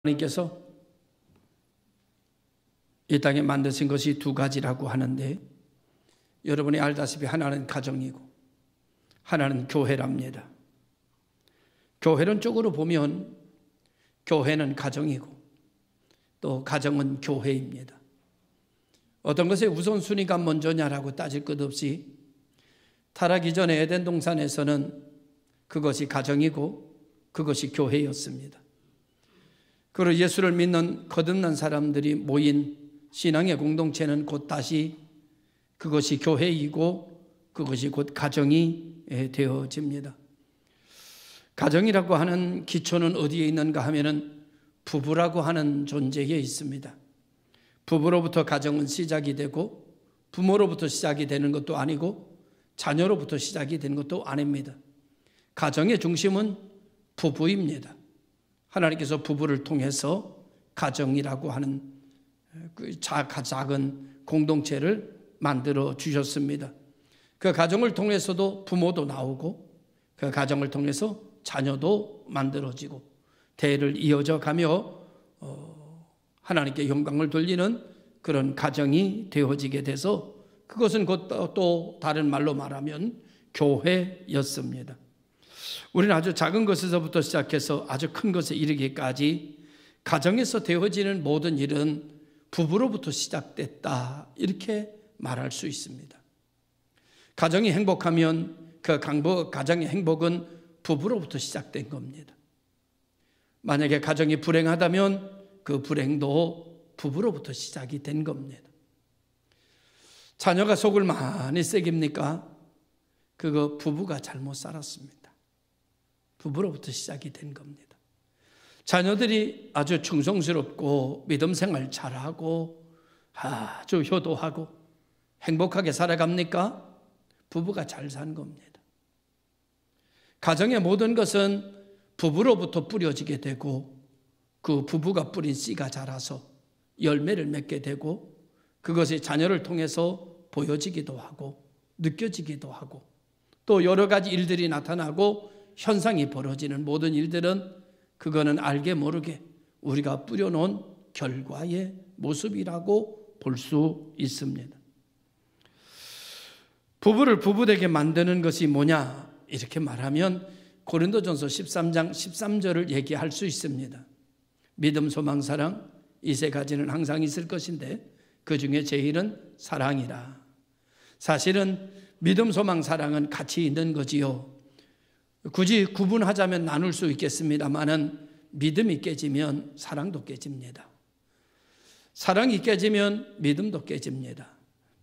하나님께서 이 땅에 만드신 것이 두 가지라고 하는데, 여러분이 알다시피 하나는 가정이고 하나는 교회랍니다. 교회론적으로 보면 교회는 가정이고 또 가정은 교회입니다. 어떤 것의 우선순위가 먼저냐라고 따질 것 없이 타락 이전에 에덴 동산에서는 그것이 가정이고 그것이 교회였습니다. 그리고 예수를 믿는 거듭난 사람들이 모인 신앙의 공동체는 곧 다시 그것이 교회이고 그것이 곧 가정이 되어집니다. 가정이라고 하는 기초는 어디에 있는가 하면은 부부라고 하는 존재에 있습니다. 부부로부터 가정은 시작이 되고 부모로부터 시작이 되는 것도 아니고 자녀로부터 시작이 되는 것도 아닙니다. 가정의 중심은 부부입니다. 하나님께서 부부를 통해서 가정이라고 하는 그 작은 공동체를 만들어 주셨습니다. 그 가정을 통해서도 부모도 나오고 그 가정을 통해서 자녀도 만들어지고 대를 이어져 가며 하나님께 영광을 돌리는 그런 가정이 되어지게 돼서 그것은 곧 또 다른 말로 말하면 교회였습니다. 우리는 아주 작은 것에서부터 시작해서 아주 큰 것에 이르기까지 가정에서 되어지는 모든 일은 부부로부터 시작됐다, 이렇게 말할 수 있습니다. 가정이 행복하면 그 가정의 행복은 부부로부터 시작된 겁니다. 만약에 가정이 불행하다면 그 불행도 부부로부터 시작이 된 겁니다. 자녀가 속을 많이 새깁니까? 그거 부부가 잘못 살았습니다. 부부로부터 시작이 된 겁니다. 자녀들이 아주 충성스럽고 믿음 생활 잘하고 아주 효도하고 행복하게 살아갑니까? 부부가 잘 산 겁니다. 가정의 모든 것은 부부로부터 뿌려지게 되고 그 부부가 뿌린 씨가 자라서 열매를 맺게 되고 그것이 자녀를 통해서 보여지기도 하고 느껴지기도 하고 또 여러 가지 일들이 나타나고 현상이 벌어지는 모든 일들은 그거는 알게 모르게 우리가 뿌려놓은 결과의 모습이라고 볼 수 있습니다. 부부를 부부되게 만드는 것이 뭐냐 이렇게 말하면 고린도전서 13장 13절을 얘기할 수 있습니다. 믿음, 소망, 사랑 이 세 가지는 항상 있을 것인데 그 중에 제일은 사랑이라. 사실은 믿음, 소망, 사랑은 같이 있는 거지요. 굳이 구분하자면 나눌 수 있겠습니다만은 믿음이 깨지면 사랑도 깨집니다. 사랑이 깨지면 믿음도 깨집니다.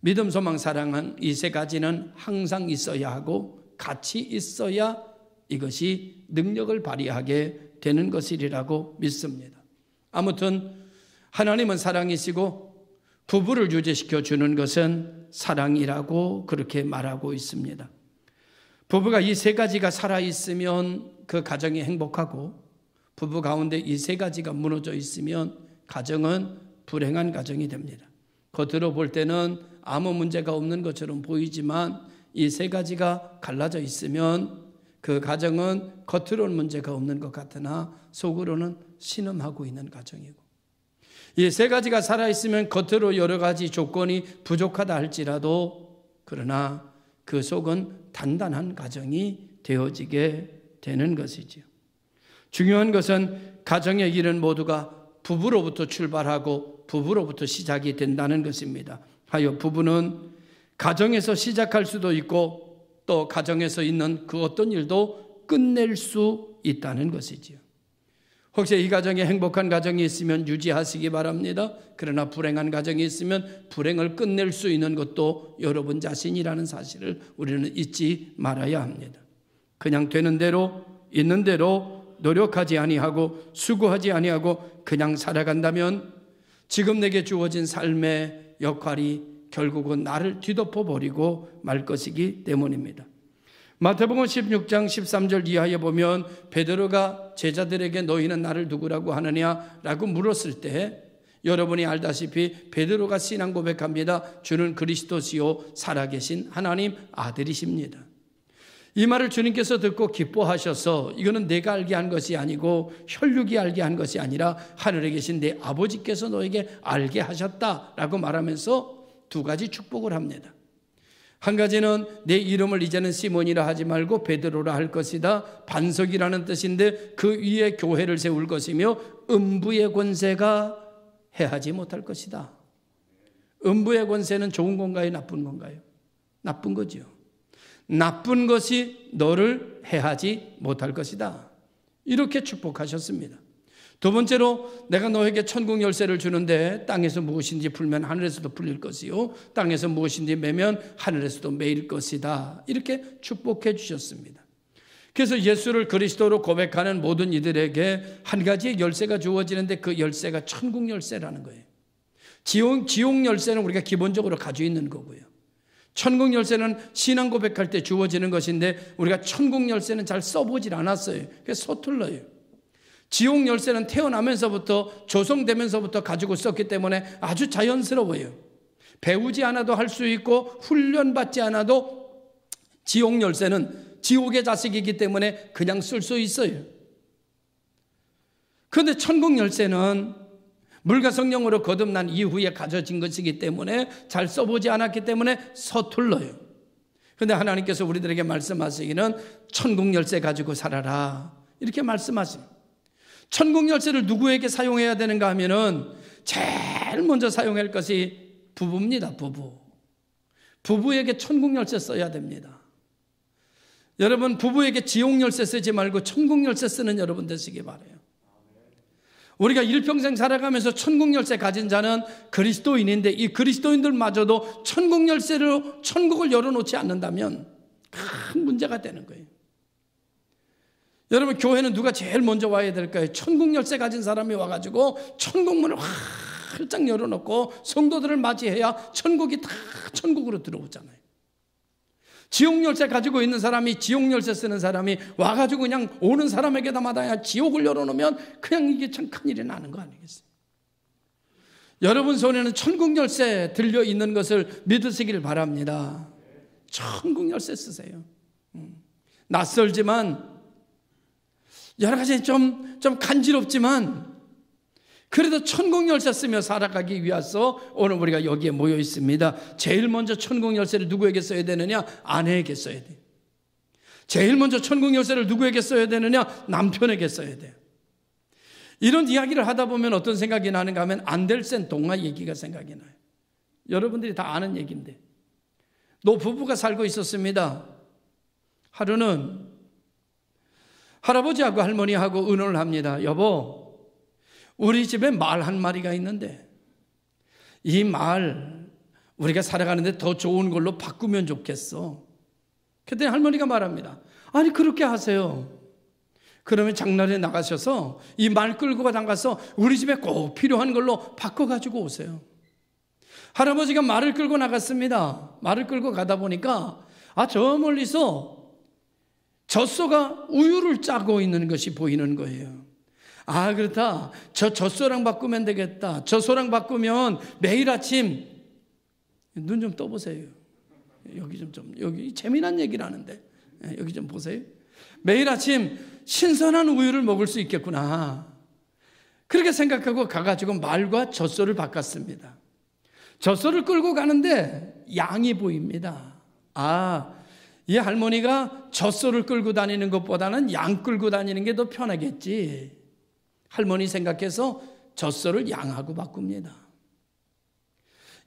믿음, 소망, 사랑은 이 세 가지는 항상 있어야 하고 같이 있어야 이것이 능력을 발휘하게 되는 것이라고 믿습니다. 아무튼 하나님은 사랑이시고 부부를 유지시켜 주는 것은 사랑이라고 그렇게 말하고 있습니다. 부부가 이 세 가지가 살아있으면 그 가정이 행복하고 부부 가운데 이 세 가지가 무너져 있으면 가정은 불행한 가정이 됩니다. 겉으로 볼 때는 아무 문제가 없는 것처럼 보이지만 이 세 가지가 갈라져 있으면 그 가정은 겉으로는 문제가 없는 것 같으나 속으로는 신음하고 있는 가정이고 이 세 가지가 살아있으면 겉으로 여러 가지 조건이 부족하다 할지라도 그러나 그 속은 단단한 가정이 되어지게 되는 것이지요. 중요한 것은 가정의 일은 모두가 부부로부터 출발하고 부부로부터 시작이 된다는 것입니다. 하여 부부는 가정에서 시작할 수도 있고 또 가정에서 있는 그 어떤 일도 끝낼 수 있다는 것이지요. 혹시 이 가정에 행복한 가정이 있으면 유지하시기 바랍니다. 그러나 불행한 가정이 있으면 불행을 끝낼 수 있는 것도 여러분 자신이라는 사실을 우리는 잊지 말아야 합니다. 그냥 되는 대로 있는 대로 노력하지 아니하고 수고하지 아니하고 그냥 살아간다면 지금 내게 주어진 삶의 역할이 결국은 나를 뒤덮어 버리고 말 것이기 때문입니다. 마태복음 16장 13절 이하에 보면 베드로가 제자들에게 너희는 나를 누구라고 하느냐라고 물었을 때 여러분이 알다시피 베드로가 신앙 고백합니다. 주는 그리스도시요 살아계신 하나님 아들이십니다. 이 말을 주님께서 듣고 기뻐하셔서 이거는 내가 알게 한 것이 아니고 혈육이 알게 한 것이 아니라 하늘에 계신 내 아버지께서 너에게 알게 하셨다라고 말하면서 두 가지 축복을 합니다. 한 가지는 내 이름을 이제는 시몬이라 하지 말고 베드로라 할 것이다. 반석이라는 뜻인데 그 위에 교회를 세울 것이며 음부의 권세가 해하지 못할 것이다. 음부의 권세는 좋은 건가요? 나쁜 건가요? 나쁜 거죠. 나쁜 것이 너를 해하지 못할 것이다. 이렇게 축복하셨습니다. 두 번째로 내가 너에게 천국 열쇠를 주는데 땅에서 무엇인지 풀면 하늘에서도 풀릴 것이요 땅에서 무엇인지 매면 하늘에서도 매일 것이다. 이렇게 축복해 주셨습니다. 그래서 예수를 그리스도로 고백하는 모든 이들에게 한 가지의 열쇠가 주어지는데 그 열쇠가 천국 열쇠라는 거예요. 지옥 열쇠는 우리가 기본적으로 가지고 있는 거고요. 천국 열쇠는 신앙 고백할 때 주어지는 것인데 우리가 천국 열쇠는 잘 써보질 않았어요. 그래서 서툴러요. 지옥 열쇠는 태어나면서부터 조성되면서부터 가지고 썼기 때문에 아주 자연스러워요. 배우지 않아도 할 수 있고 훈련받지 않아도 지옥 열쇠는 지옥의 자식이기 때문에 그냥 쓸 수 있어요. 그런데 천국 열쇠는 물과 성령으로 거듭난 이후에 가져진 것이기 때문에 잘 써보지 않았기 때문에 서툴러요. 그런데 하나님께서 우리들에게 말씀하시기는 천국 열쇠 가지고 살아라 이렇게 말씀하십니다. 천국 열쇠를 누구에게 사용해야 되는가 하면은 제일 먼저 사용할 것이 부부입니다. 부부에게 천국 열쇠 써야 됩니다. 여러분 부부에게 지옥 열쇠 쓰지 말고 천국 열쇠 쓰는 여러분 되시기 바라요. 우리가 일평생 살아가면서 천국 열쇠 가진 자는 그리스도인인데 이 그리스도인들마저도 천국 열쇠로 천국을 열어놓지 않는다면 큰 문제가 되는 거예요. 여러분 교회는 누가 제일 먼저 와야 될까요? 천국 열쇠 가진 사람이 와가지고 천국문을 활짝 열어놓고 성도들을 맞이해야 천국이 다 천국으로 들어오잖아요. 지옥 열쇠 가지고 있는 사람이 지옥 열쇠 쓰는 사람이 와가지고 그냥 오는 사람에게다마다 지옥을 열어놓으면 그냥 이게 참 큰일이 나는 거 아니겠어요? 여러분 손에는 천국 열쇠 들려있는 것을 믿으시길 바랍니다. 천국 열쇠 쓰세요. 낯설지만 여러 가지 좀 간지럽지만 그래도 천국 열쇠 쓰며 살아가기 위해서 오늘 우리가 여기에 모여 있습니다. 제일 먼저 천국 열쇠를 누구에게 써야 되느냐? 아내에게 써야 돼요. 제일 먼저 천국 열쇠를 누구에게 써야 되느냐? 남편에게 써야 돼요. 이런 이야기를 하다 보면 어떤 생각이 나는가 하면 안델센 동화 얘기가 생각이 나요. 여러분들이 다 아는 얘기인데 노부부가 살고 있었습니다. 하루는 할아버지하고 할머니하고 의논을 합니다. 여보, 우리 집에 말 한 마리가 있는데 이 말 우리가 살아가는데 더 좋은 걸로 바꾸면 좋겠어. 그때 할머니가 말합니다. 아니 그렇게 하세요. 그러면 장날에 나가셔서 이 말 끌고 나가서 우리 집에 꼭 필요한 걸로 바꿔가지고 오세요. 할아버지가 말을 끌고 나갔습니다. 말을 끌고 가다 보니까 저 멀리서 젖소가 우유를 짜고 있는 것이 보이는 거예요. 그렇다. 저 젖소랑 바꾸면 되겠다. 젖소랑 바꾸면 매일 아침 눈 좀 떠보세요. 여기 재미난 얘기를 하는데 여기 좀 보세요. 매일 아침 신선한 우유를 먹을 수 있겠구나. 그렇게 생각하고 가가지고 말과 젖소를 바꿨습니다. 젖소를 끌고 가는데 양이 보입니다. 이 할머니가 젖소를 끌고 다니는 것보다는 양 끌고 다니는 게 더 편하겠지. 할머니 생각해서 젖소를 양하고 바꿉니다.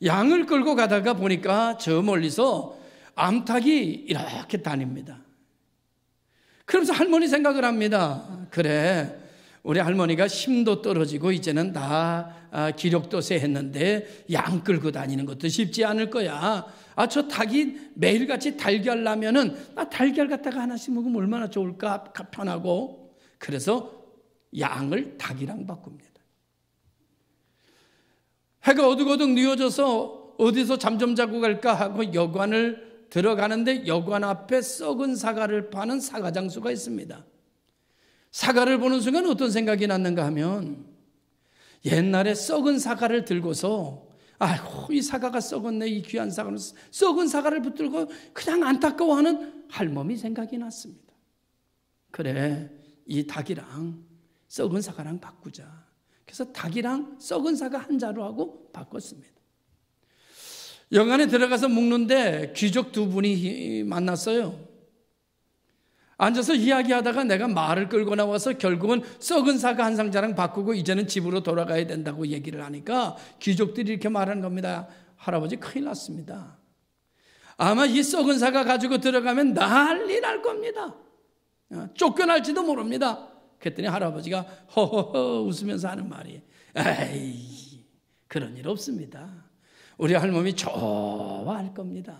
양을 끌고 가다가 보니까 저 멀리서 암탉이 이렇게 다닙니다. 그러면서 할머니 생각을 합니다. 그래, 우리 할머니가 힘도 떨어지고 이제는 다 기력도 세했는데 양 끌고 다니는 것도 쉽지 않을 거야. 저 닭이 매일같이 달걀 나면은 달걀 갖다가 하나씩 먹으면 얼마나 좋을까, 편하고. 그래서 양을 닭이랑 바꿉니다. 해가 어둑어둑 뉘어져서 어디서 잠 좀 자고 갈까 하고 여관을 들어가는데 여관 앞에 썩은 사과를 파는 사과 장수가 있습니다. 사과를 보는 순간 어떤 생각이 났는가 하면 옛날에 썩은 사과를 들고서 이 사과가 썩었네, 이 귀한 사과는 썩은 사과를 붙들고 그냥 안타까워하는 할멈이 생각이 났습니다. 그래, 이 닭이랑 썩은 사과랑 바꾸자. 그래서 닭이랑 썩은 사과 한 자루 하고 바꿨습니다. 영안에 들어가서 묵는데 귀족 두 분이 만났어요. 앉아서 이야기하다가 내가 말을 끌고 나와서 결국은 썩은 사과 한 상자랑 바꾸고 이제는 집으로 돌아가야 된다고 얘기를 하니까 귀족들이 이렇게 말하는 겁니다. 할아버지 큰일 났습니다. 아마 이 썩은 사과 가지고 들어가면 난리 날 겁니다. 쫓겨날지도 모릅니다. 그랬더니 할아버지가 허허허 웃으면서 하는 말이, 에이, 그런 일 없습니다. 우리 할머니 좋아할 겁니다.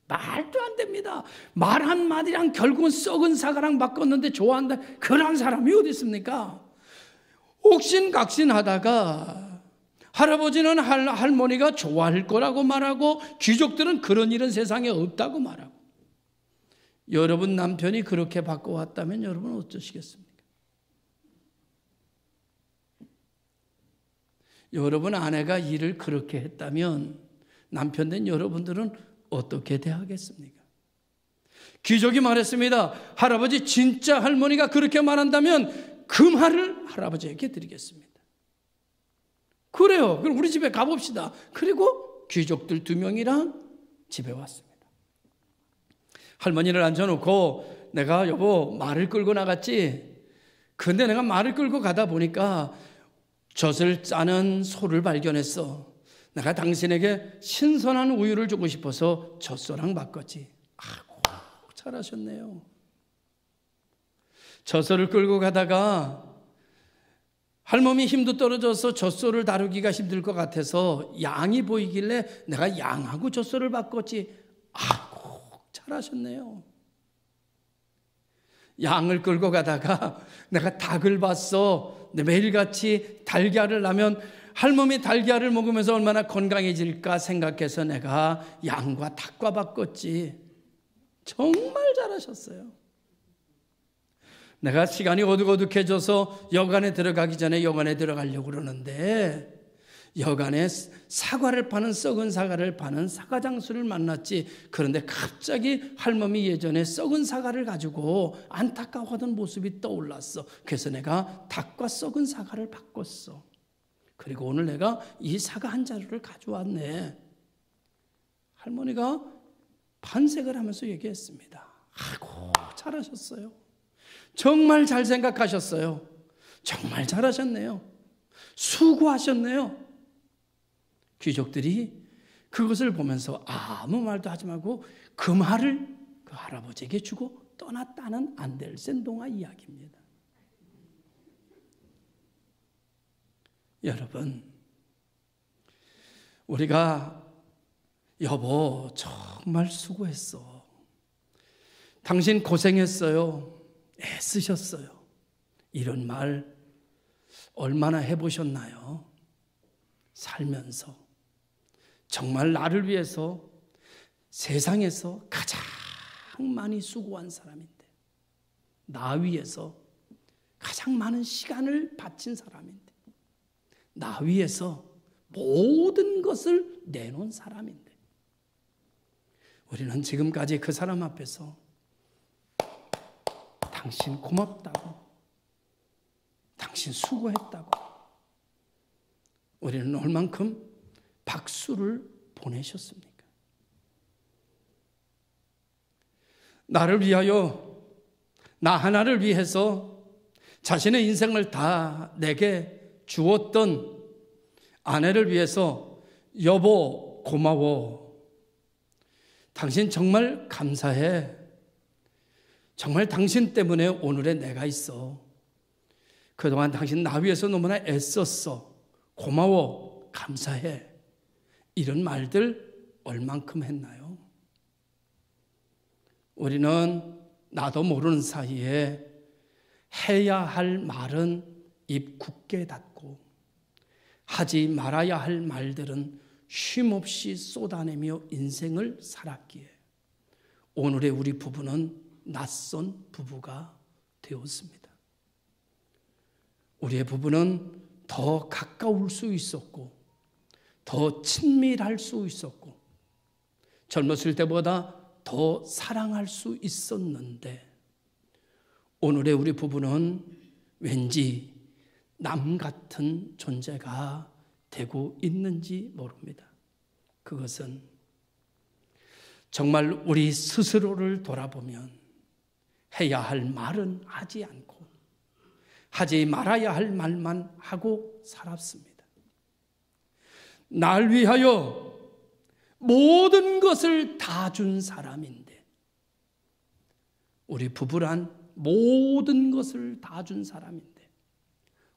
말도 안 됩니다. 말 한마디랑 결국은 썩은 사과랑 바꿨는데 좋아한다. 그런 사람이 어디 있습니까? 옥신각신하다가 할아버지는 할머니가 좋아할 거라고 말하고 귀족들은 그런 일은 세상에 없다고 말하고, 여러분 남편이 그렇게 바꿔왔다면 여러분 어쩌시겠습니까? 여러분 아내가 일을 그렇게 했다면 남편 된 여러분들은 어떻게 대하겠습니까? 귀족이 말했습니다. 할아버지 진짜 할머니가 그렇게 말한다면 그 말을 할아버지에게 드리겠습니다. 그래요. 그럼 우리 집에 가봅시다. 그리고 귀족들 2명이랑 집에 왔습니다. 할머니를 앉혀놓고 내가 여보 말을 끌고 나갔지. 근데 내가 말을 끌고 가다 보니까 젖을 짜는 소를 발견했어. 내가 당신에게 신선한 우유를 주고 싶어서 젖소랑 바꿨지. 아이고 잘하셨네요. 젖소를 끌고 가다가 할머니 힘도 떨어져서 젖소를 다루기가 힘들 것 같아서 양이 보이길래 내가 양하고 젖소를 바꿨지. 아이고 잘하셨네요. 양을 끌고 가다가 내가 닭을 봤어. 매일같이 달걀을 나면 할머니 달걀을 먹으면서 얼마나 건강해질까 생각해서 내가 양과 닭과 바꿨지. 정말 잘하셨어요. 내가 시간이 어둑어둑해져서 여관에 들어가기 전에 여관에 들어가려고 그러는데 여관에 사과를 파는 썩은 사과를 파는 사과 장수를 만났지. 그런데 갑자기 할머니 예전에 썩은 사과를 가지고 안타까워하던 모습이 떠올랐어. 그래서 내가 닭과 썩은 사과를 바꿨어. 그리고 오늘 내가 이 사과 한 자루를 가져왔네. 할머니가 반색을 하면서 얘기했습니다. 아이고 잘하셨어요. 정말 잘 생각하셨어요. 정말 잘하셨네요. 수고하셨네요. 귀족들이 그것을 보면서 아무 말도 하지 말고 그 말을 그 할아버지에게 주고 떠났다는 안델센 동화 이야기입니다. 여러분, 우리가 여보 정말 수고했어. 당신 고생했어요. 애쓰셨어요. 이런 말 얼마나 해보셨나요? 살면서 정말 나를 위해서 세상에서 가장 많이 수고한 사람인데, 나 위해서 가장 많은 시간을 바친 사람인데, 나 위해서 모든 것을 내놓은 사람인데, 우리는 지금까지 그 사람 앞에서 당신 고맙다고, 당신 수고했다고 우리는 얼만큼 박수를 보내셨습니까? 나를 위하여, 나 하나를 위해서 자신의 인생을 다 내게 주었던 아내를 위해서 여보 고마워. 당신 정말 감사해. 정말 당신 때문에 오늘의 내가 있어. 그동안 당신 나 위해서 너무나 애썼어. 고마워. 감사해. 이런 말들 얼만큼 했나요? 우리는 나도 모르는 사이에 해야 할 말은 입 굳게 닫고 하지 말아야 할 말들은 쉼없이 쏟아내며 인생을 살았기에 오늘의 우리 부부는 낯선 부부가 되었습니다. 우리의 부부는 더 가까울 수 있었고 더 친밀할 수 있었고 젊었을 때보다 더 사랑할 수 있었는데 오늘의 우리 부부는 왠지 남 같은 존재가 되고 있는지 모릅니다. 그것은 정말 우리 스스로를 돌아보면 해야 할 말은 하지 않고 하지 말아야 할 말만 하고 살았습니다. 날 위하여 모든 것을 다 준 사람인데, 우리 부부란 모든 것을 다 준 사람인데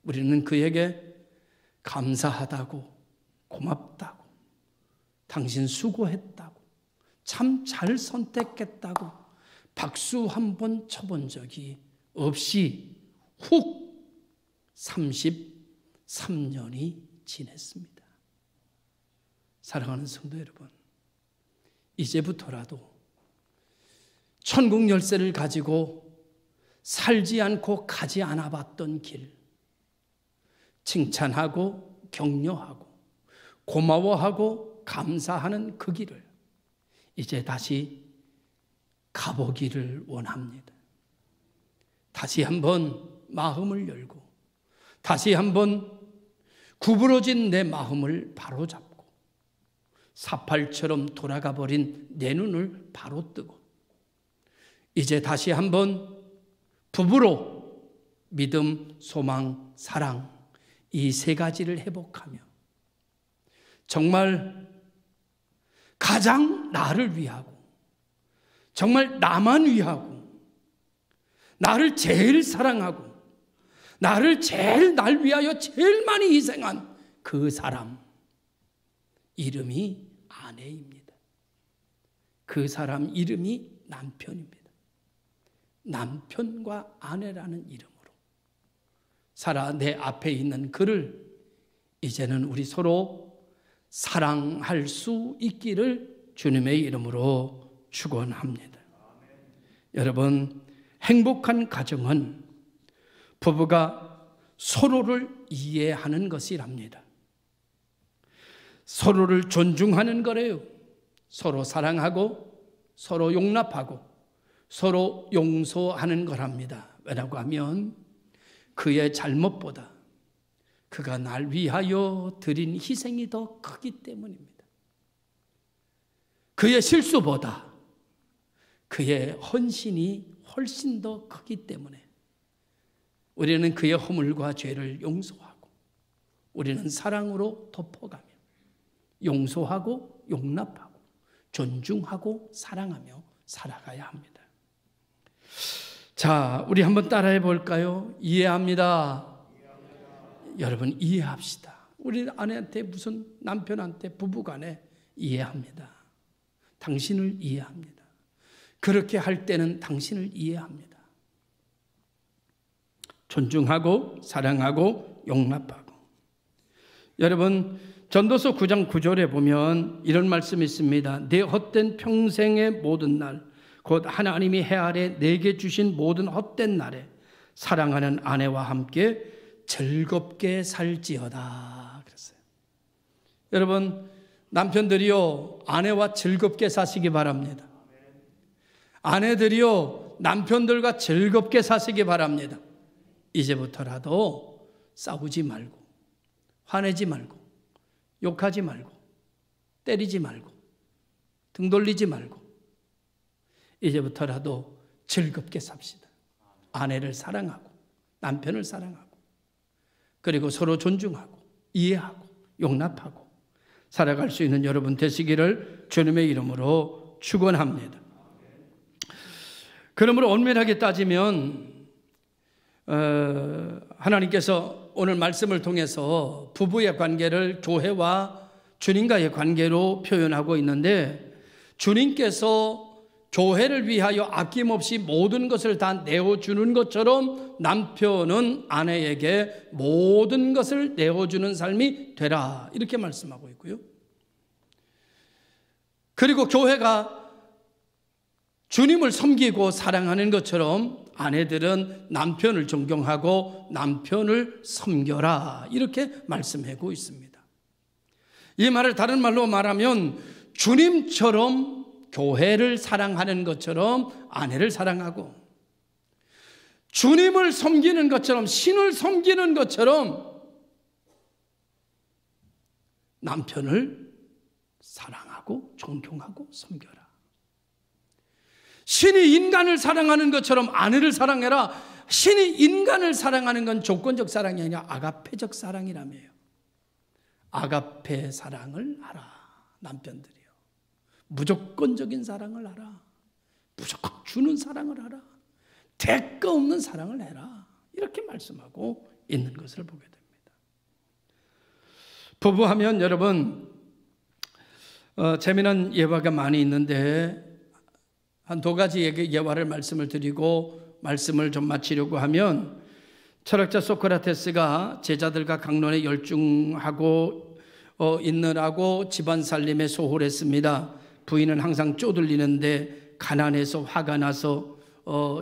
우리는 그에게 감사하다고, 고맙다고, 당신 수고했다고, 참 잘 선택했다고 박수 한 번 쳐본 적이 없이 훅 33년이 지냈습니다. 사랑하는 성도 여러분, 이제부터라도 천국 열쇠를 가지고 살지 않고 가지 않아 봤던 길, 칭찬하고 격려하고 고마워하고 감사하는 그 길을 이제 다시 가보기를 원합니다. 다시 한번 마음을 열고 다시 한번 구부러진 내 마음을 바로잡고 사팔처럼 돌아가 버린 내 눈을 바로 뜨고 이제 다시 한번 부부로 믿음, 소망, 사랑 이 세 가지를 회복하며 정말 가장 나를 위하고 정말 나만 위하고 나를 제일 사랑하고 나를 제일 날 위하여 제일 많이 희생한 그 사람 이름이 아내입니다. 그 사람 이름이 남편입니다. 남편과 아내라는 이름으로 살아 내 앞에 있는 그를 이제는 우리 서로 사랑할 수 있기를 주님의 이름으로 축원합니다. 여러분, 행복한 가정은 부부가 서로를 이해하는 것이랍니다. 서로를 존중하는 거래요. 서로 사랑하고 서로 용납하고 서로 용서하는 거랍니다. 왜라고 하면 그의 잘못보다 그가 날 위하여 드린 희생이 더 크기 때문입니다. 그의 실수보다 그의 헌신이 훨씬 더 크기 때문에 우리는 그의 허물과 죄를 용서하고 우리는 사랑으로 덮어가며 용서하고 용납하고 존중하고 사랑하며 살아가야 합니다. 자, 우리 한번 따라해 볼까요? 이해합니다. 여러분, 이해합시다. 우리 아내한테 무슨 남편한테 부부간에 이해합니다. 당신을 이해합니다. 그렇게 할 때는 당신을 이해합니다. 존중하고 사랑하고 용납하고. 여러분, 전도서 9장 9절에 보면 이런 말씀이 있습니다. 내 헛된 평생의 모든 날 곧 하나님이 해 아래 내게 주신 모든 헛된 날에 사랑하는 아내와 함께 즐겁게 살지어다 그랬어요. 여러분, 남편들이요 아내와 즐겁게 사시기 바랍니다. 아내들이요 남편들과 즐겁게 사시기 바랍니다. 이제부터라도 싸우지 말고 화내지 말고 욕하지 말고 때리지 말고 등 돌리지 말고 이제부터라도 즐겁게 삽시다. 아내를 사랑하고 남편을 사랑하고 그리고 서로 존중하고 이해하고 용납하고 살아갈 수 있는 여러분 되시기를 주님의 이름으로 축원합니다. 그러므로 엄밀하게 따지면 하나님께서 오늘 말씀을 통해서 부부의 관계를 교회와 주님과의 관계로 표현하고 있는데 주님께서 교회를 위하여 아낌없이 모든 것을 다 내어주는 것처럼 남편은 아내에게 모든 것을 내어주는 삶이 되라 이렇게 말씀하고 있고요. 그리고 교회가 주님을 섬기고 사랑하는 것처럼 아내들은 남편을 존경하고 남편을 섬겨라 이렇게 말씀하고 있습니다. 이 말을 다른 말로 말하면 주님처럼 교회를 사랑하는 것처럼 아내를 사랑하고, 주님을 섬기는 것처럼, 신을 섬기는 것처럼 남편을 사랑하고 존경하고 섬겨라. 신이 인간을 사랑하는 것처럼 아내를 사랑해라. 신이 인간을 사랑하는 건 조건적 사랑이 아니라 아가페적 사랑이라며요. 아가페 사랑을 하라. 남편들이요, 무조건적인 사랑을 하라. 무조건 주는 사랑을 하라. 대가 없는 사랑을 해라. 이렇게 말씀하고 있는 것을 보게 됩니다. 부부하면 여러분, 재미난 예화가 많이 있는데 한 두 가지 예화를 말씀을 드리고 말씀을 좀 마치려고 하면, 철학자 소크라테스가 제자들과 강론에 열중하고 있느라고 집안 살림에 소홀했습니다. 부인은 항상 쪼들리는데 가난해서 화가 나서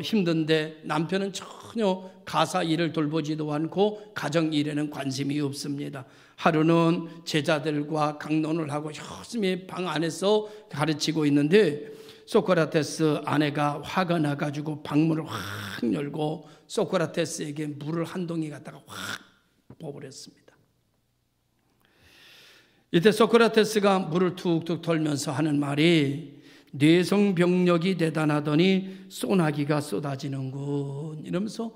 힘든데 남편은 전혀 가사 일을 돌보지도 않고 가정 일에는 관심이 없습니다. 하루는 제자들과 강론을 하고 열심히 방 안에서 가르치고 있는데 소크라테스 아내가 화가 나가지고 방문을 확 열고 소크라테스에게 물을 한 동이 갖다가 확 부어버렸습니다. 이때 소크라테스가 물을 툭툭 털면서 하는 말이, 뇌성병력이 대단하더니 소나기가 쏟아지는군, 이러면서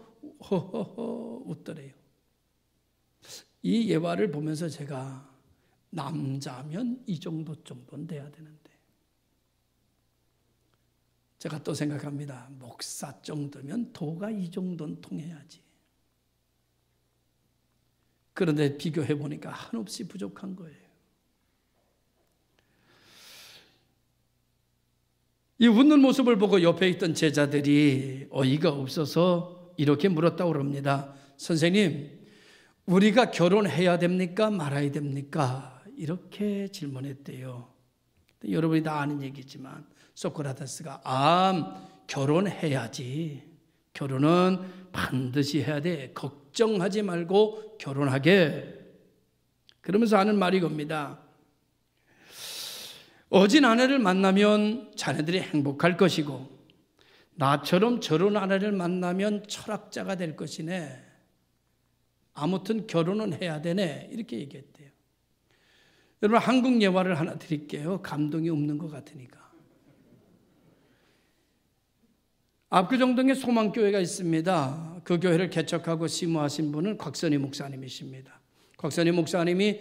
허허허 웃더래요. 이 예화를 보면서 제가 남자면 이 정도는 돼야 되는데, 제가 또 생각합니다. 목사 정도면 도가 이 정도는 통해야지. 그런데 비교해 보니까 한없이 부족한 거예요. 이 웃는 모습을 보고 옆에 있던 제자들이 어이가 없어서 이렇게 물었다고 합니다. 선생님, 우리가 결혼해야 됩니까? 말아야 됩니까? 이렇게 질문했대요. 여러분이 다 아는 얘기지만 소크라테스가 결혼해야지. 결혼은 반드시 해야 돼. 걱정하지 말고 결혼하게. 그러면서 하는 말이 겁니다. 어진 아내를 만나면 자네들이 행복할 것이고, 나처럼 저런 아내를 만나면 철학자가 될 것이네. 아무튼 결혼은 해야 되네. 이렇게 얘기했대요. 여러분, 한국 예화를 하나 드릴게요. 감동이 없는 것 같으니까. 압구정동에 소망교회가 있습니다. 그 교회를 개척하고 심호하신 분은 곽선희 목사님이십니다. 곽선희 목사님이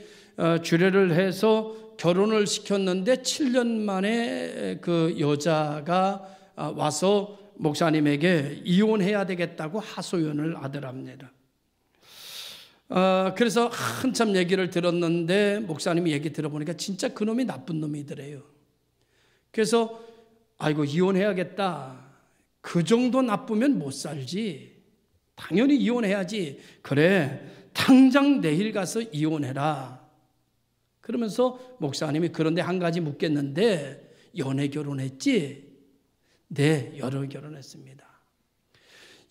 주례를 해서 결혼을 시켰는데 7년 만에 그 여자가 와서 목사님에게 이혼해야 되겠다고 하소연을 하더랍니다. 그래서 한참 얘기를 들었는데 목사님이 얘기 들어보니까 진짜 그놈이 나쁜 놈이더래요. 그래서 아이고, 이혼해야겠다. 그 정도 나쁘면 못 살지. 당연히 이혼해야지. 그래, 당장 내일 가서 이혼해라. 그러면서 목사님이, 그런데 한 가지 묻겠는데 연애 결혼했지? 네, 연애 결혼했습니다.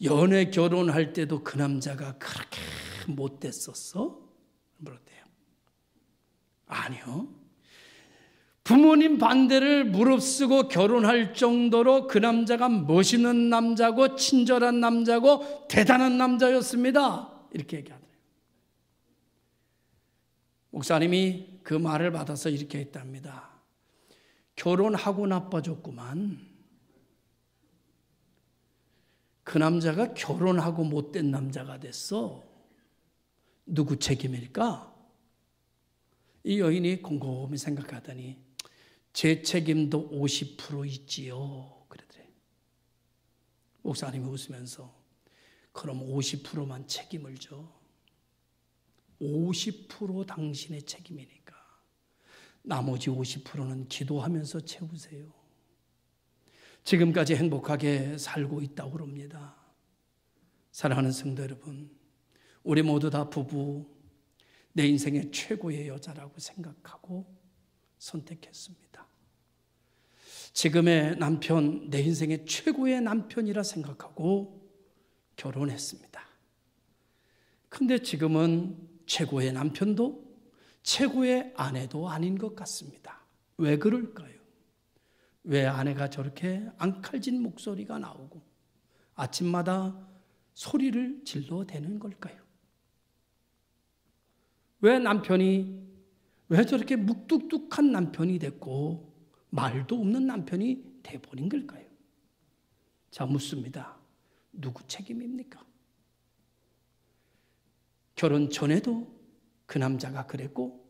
연애 결혼할 때도 그 남자가 그렇게 못됐었어? 물었대요. 아니요. 부모님 반대를 무릅쓰고 결혼할 정도로 그 남자가 멋있는 남자고 친절한 남자고 대단한 남자였습니다. 이렇게 얘기하더래요. 목사님이 그 말을 받아서 이렇게 했답니다. 결혼하고 나빠졌구만. 그 남자가 결혼하고 못된 남자가 됐어. 누구 책임일까? 이 여인이 곰곰이 생각하더니 제 책임도 50% 있지요. 그러더래. 목사님이 웃으면서 그럼 50%만 책임을 져. 50% 당신의 책임이니까 나머지 50%는 기도하면서 채우세요. 지금까지 행복하게 살고 있다고 그럽니다. 사랑하는 성도 여러분, 우리 모두 다 부부, 내 인생의 최고의 여자라고 생각하고 선택했습니다. 지금의 남편, 내 인생의 최고의 남편이라 생각하고 결혼했습니다. 근데 지금은 최고의 남편도 최고의 아내도 아닌 것 같습니다. 왜 그럴까요? 왜 아내가 저렇게 앙칼진 목소리가 나오고 아침마다 소리를 질러대는 걸까요? 왜 남편이 왜 저렇게 묵뚝뚝한 남편이 됐고 말도 없는 남편이 돼버린 걸까요? 자, 묻습니다. 누구 책임입니까? 결혼 전에도 그 남자가 그랬고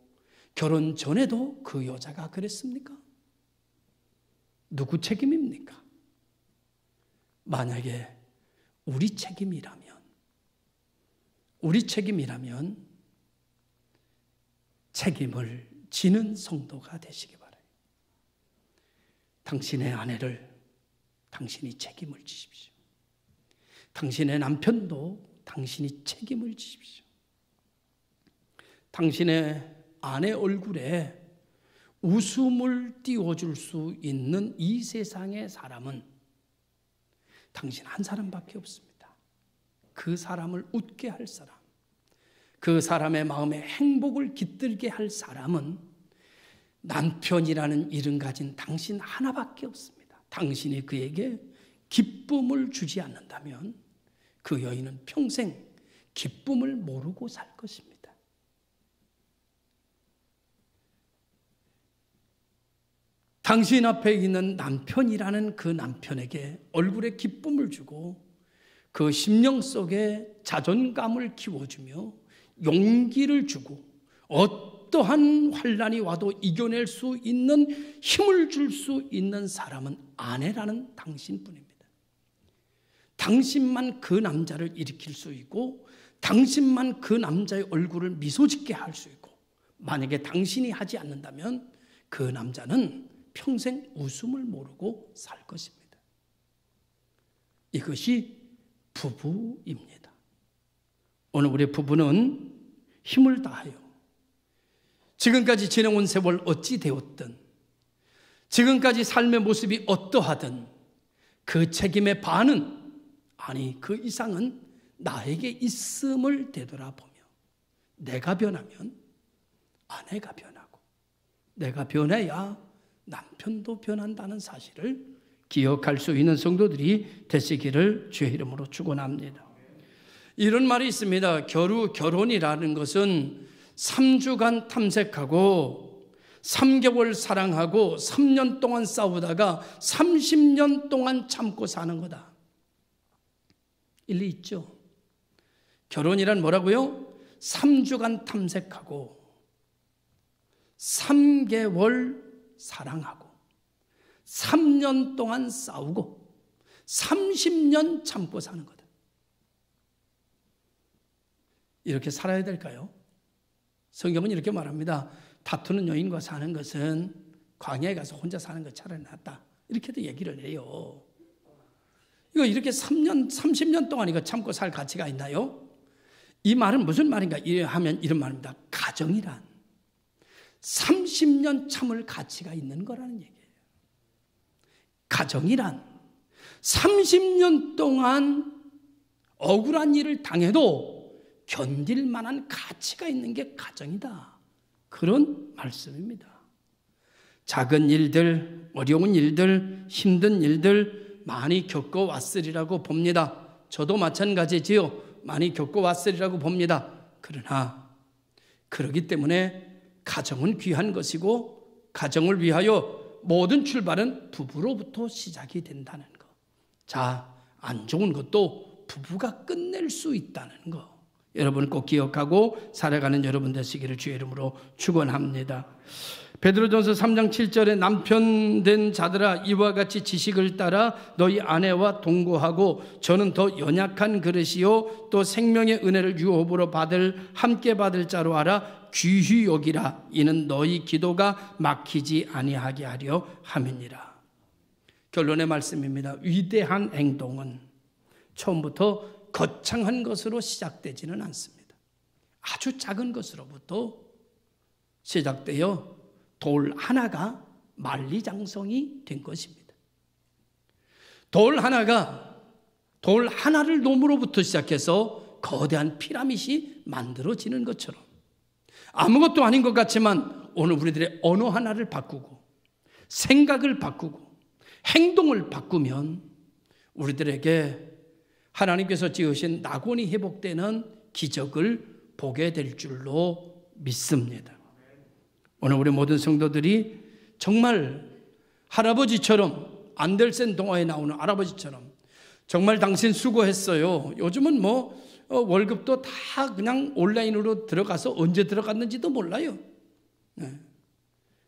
결혼 전에도 그 여자가 그랬습니까? 누구 책임입니까? 만약에 우리 책임이라면 책임을 지는 성도가 되시기 바라요. 당신의 아내를 당신이 책임을 지십시오. 당신의 남편도 당신이 책임을 지십시오. 당신의 아내 얼굴에 웃음을 띄워줄 수 있는 이 세상의 사람은 당신 한 사람밖에 없습니다. 그 사람을 웃게 할 사람, 그 사람의 마음에 행복을 깃들게 할 사람은 남편이라는 이름 가진 당신 하나밖에 없습니다. 당신이 그에게 기쁨을 주지 않는다면 그 여인은 평생 기쁨을 모르고 살 것입니다. 당신 앞에 있는 남편이라는 그 남편에게 얼굴에 기쁨을 주고 그 심령 속에 자존감을 키워주며 용기를 주고 어떠한 환난이 와도 이겨낼 수 있는 힘을 줄 수 있는 사람은 아내라는 당신뿐입니다. 당신만 그 남자를 일으킬 수 있고 당신만 그 남자의 얼굴을 미소 짓게 할 수 있고 만약에 당신이 하지 않는다면 그 남자는 평생 웃음을 모르고 살 것입니다. 이것이 부부입니다. 오늘 우리 부부는 힘을 다하여 지금까지 지내온 세월 어찌 되었든 지금까지 삶의 모습이 어떠하든 그 책임의 반은 아니 그 이상은 나에게 있음을 되돌아보며 내가 변하면 아내가 변하고 내가 변해야 남편도 변한다는 사실을 기억할 수 있는 성도들이 되시기를 주의 이름으로 축원합니다. 이런 말이 있습니다. 결혼이라는 것은 3주간 탐색하고 3개월 사랑하고 3년 동안 싸우다가 30년 동안 참고 사는 거다. 일리 있죠? 결혼이란 뭐라고요? 3주간 탐색하고 3개월 사랑하고 3년 동안 싸우고 30년 참고 사는 거다. 이렇게 살아야 될까요? 성경은 이렇게 말합니다. 다투는 여인과 사는 것은 광야에 가서 혼자 사는 것 차라리 낫다. 이렇게도 얘기를 해요. 이거 이렇게 30년 동안 이거 참고 살 가치가 있나요? 이 말은 무슨 말인가 하면 이런 말입니다. 가정이란 30년 참을 가치가 있는 거라는 얘기예요. 가정이란 30년 동안 억울한 일을 당해도 견딜 만한 가치가 있는 게 가정이다. 그런 말씀입니다. 작은 일들, 어려운 일들, 힘든 일들 많이 겪어왔으리라고 봅니다. 저도 마찬가지지요. 많이 겪어왔으리라고 봅니다. 그러나 그러기 때문에 가정은 귀한 것이고 가정을 위하여 모든 출발은 부부로부터 시작이 된다는 것. 자, 안 좋은 것도 부부가 끝낼 수 있다는 것. 여러분 꼭 기억하고 살아가는 여러분 되시기를 주의 이름으로 축원합니다. 베드로전서 3장 7절에 남편 된 자들아 이와 같이 지식을 따라 너희 아내와 동거하고 저는 더 연약한 그릇이요 또 생명의 은혜를 유업으로 함께 받을 자로 알아 귀히 여기라. 이는 너희 기도가 막히지 아니하게 하려 함이니라. 결론의 말씀입니다. 위대한 행동은 처음부터 거창한 것으로 시작되지는 않습니다. 아주 작은 것으로부터 시작되어 돌 하나가 만리장성이 된 것입니다. 돌 하나를 놈으로부터 시작해서 거대한 피라밋이 만들어지는 것처럼 아무것도 아닌 것 같지만 오늘 우리들의 언어 하나를 바꾸고 생각을 바꾸고 행동을 바꾸면 우리들에게 하나님께서 지으신 낙원이 회복되는 기적을 보게 될 줄로 믿습니다. 오늘 우리 모든 성도들이 정말 할아버지처럼, 안델센 동화에 나오는 할아버지처럼 정말 당신 수고했어요. 요즘은 월급도 다 그냥 온라인으로 들어가서 언제 들어갔는지도 몰라요.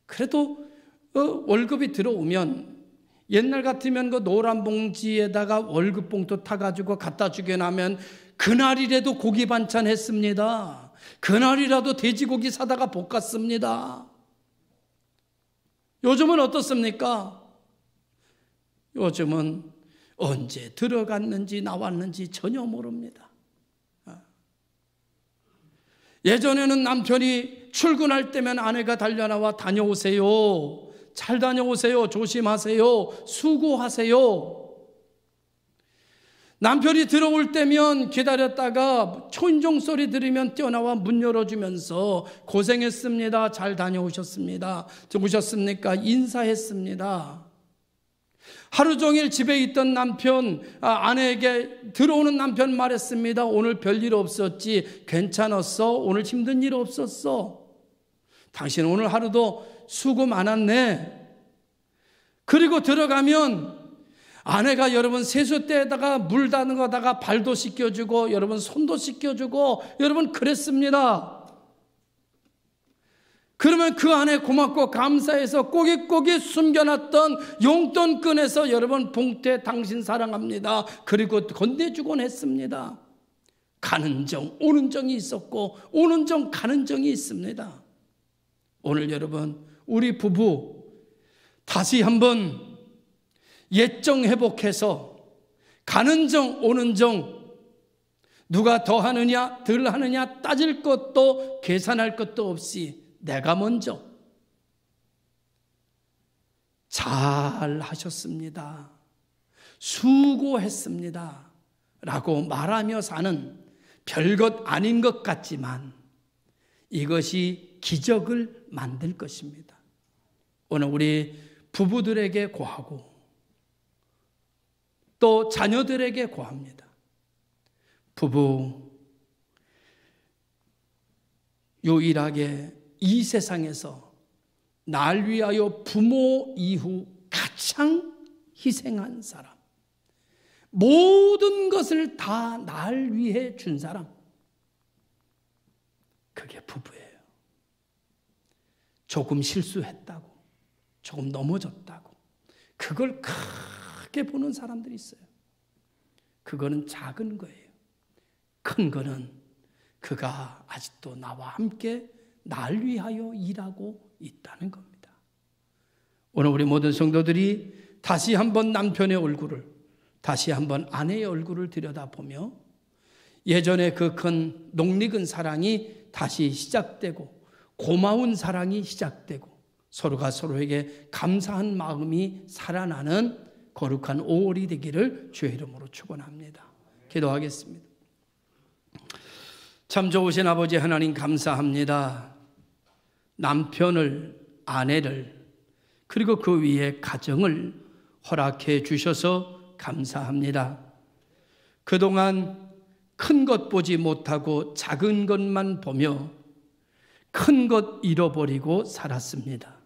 그래도 월급이 들어오면 옛날 같으면 그 노란 봉지에다가 월급 봉투 타가지고 갖다 주게 나면 그날이라도 고기 반찬 했습니다. 그날이라도 돼지고기 사다가 볶았습니다. 요즘은 어떻습니까? 요즘은 언제 들어갔는지 나왔는지 전혀 모릅니다. 예전에는 남편이 출근할 때면 아내가 달려나와 다녀오세요. 잘 다녀오세요. 조심하세요. 수고하세요. 남편이 들어올 때면 기다렸다가 초인종 소리 들으면 뛰어나와 문 열어주면서 고생했습니다. 잘 다녀오셨습니다. 오셨습니까? 인사했습니다. 하루 종일 집에 있던 남편, 아내에게 들어오는 남편 말했습니다. 오늘 별일 없었지? 괜찮았어? 오늘 힘든 일 없었어? 당신 오늘 하루도 수고 많았네. 그리고 들어가면 아내가 여러분 세숫대에다가 물 담가다가 발도 씻겨주고 여러분 손도 씻겨주고 여러분 그랬습니다. 그러면 그 안에 고맙고 감사해서 꼬깃꼬깃 숨겨놨던 용돈 꺼내서 여러분 봉투에 당신 사랑합니다. 그리고 건네주곤 했습니다. 가는 정 오는 정이 있었고 오는 정 가는 정이 있습니다. 오늘 여러분 우리 부부 다시 한번 옛정 회복해서 가는 정 오는 정 누가 더 하느냐 덜 하느냐 따질 것도 계산할 것도 없이 내가 먼저 잘 하셨습니다. 수고했습니다. 라고 말하며 사는 별것 아닌 것 같지만 이것이 기적을 만들 것입니다. 오늘 우리 부부들에게 고하고 또 자녀들에게 고합니다. 부부, 유일하게 이 세상에서 날 위하여 부모 이후 가장 희생한 사람, 모든 것을 다 날 위해 준 사람, 그게 부부예요. 조금 실수했다고, 조금 넘어졌다고 그걸 크게 보는 사람들이 있어요. 그거는 작은 거예요. 큰 거는 그가 아직도 나와 함께 날 위하여 일하고 있다는 겁니다. 오늘 우리 모든 성도들이 다시 한번 남편의 얼굴을, 다시 한번 아내의 얼굴을 들여다보며 예전에 그 큰 녹익은 사랑이 다시 시작되고 고마운 사랑이 시작되고 서로가 서로에게 감사한 마음이 살아나는 거룩한 5월이 되기를 주의 이름으로 축원합니다. 기도하겠습니다. 참 좋으신 아버지 하나님 감사합니다. 남편을, 아내를, 그리고 그 위에 가정을 허락해 주셔서 감사합니다. 그동안 큰 것 보지 못하고 작은 것만 보며 큰 것 잃어버리고 살았습니다.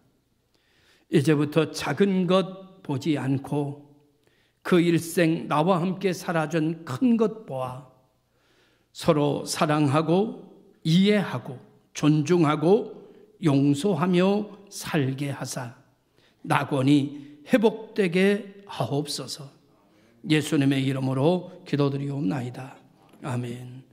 이제부터 작은 것 보지 않고 그 일생 나와 함께 살아준 큰 것 보아 서로 사랑하고 이해하고 존중하고 용서하며 살게 하사 낙원이 회복되게 하옵소서. 예수님의 이름으로 기도드리옵나이다. 아멘.